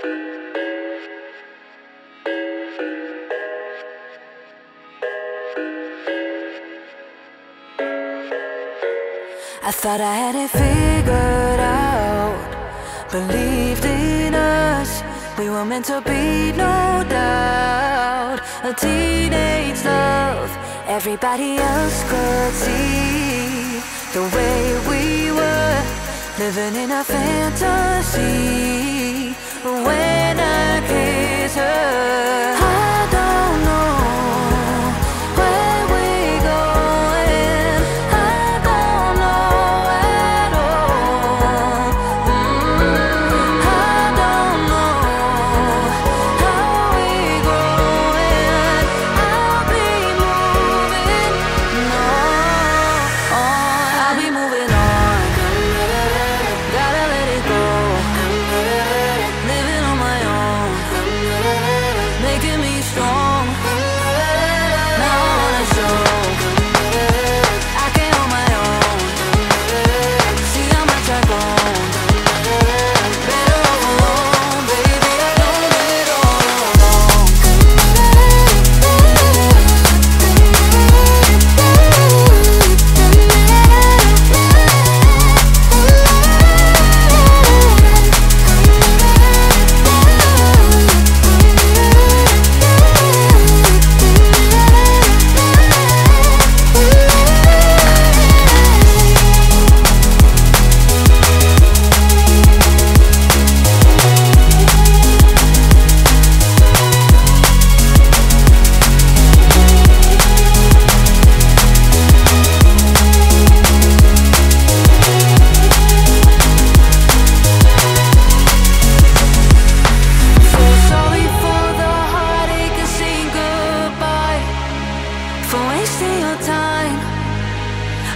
I thought I had it figured out, believed in us, we were meant to be, no doubt. A teenage love, everybody else could see the way we were, living in a fantasy. When I kiss her, I don't know where we're going, I don't know at all. I don't know how we're growing, I'll be moving on, I'll be moving on. Gotta let it go, living on my own, making me strong. Now I wanna show I can hold my own, see how much I've grown. Better off alone, baby, I don't live it all alone.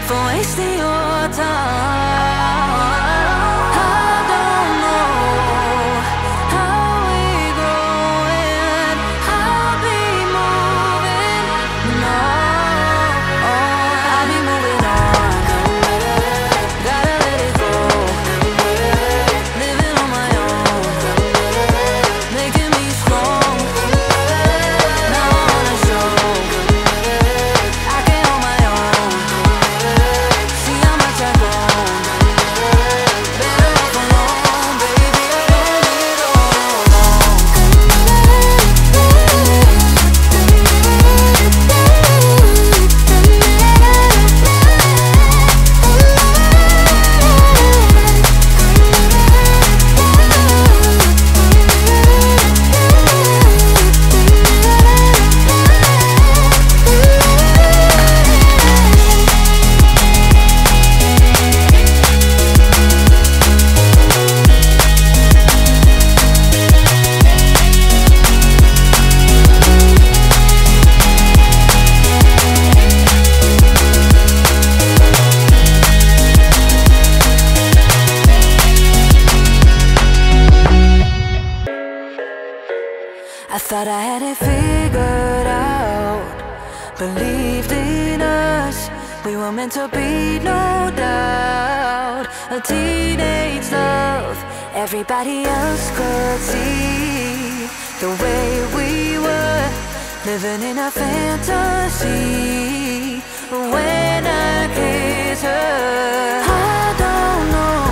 For wasting your time. I don't know how we're growing, I'll be moving on, I'll be moving on. Gotta let it go, living on my own, making me strong. Now I wanna show I can hold my own, see how much I've grown. Better off alone, baby, I don't live it all alone. I thought I had it figured out, believed in us, we were meant to be, no doubt. A teenage love, everybody else could see the way we were, living in a fantasy. When I kiss her, I don't know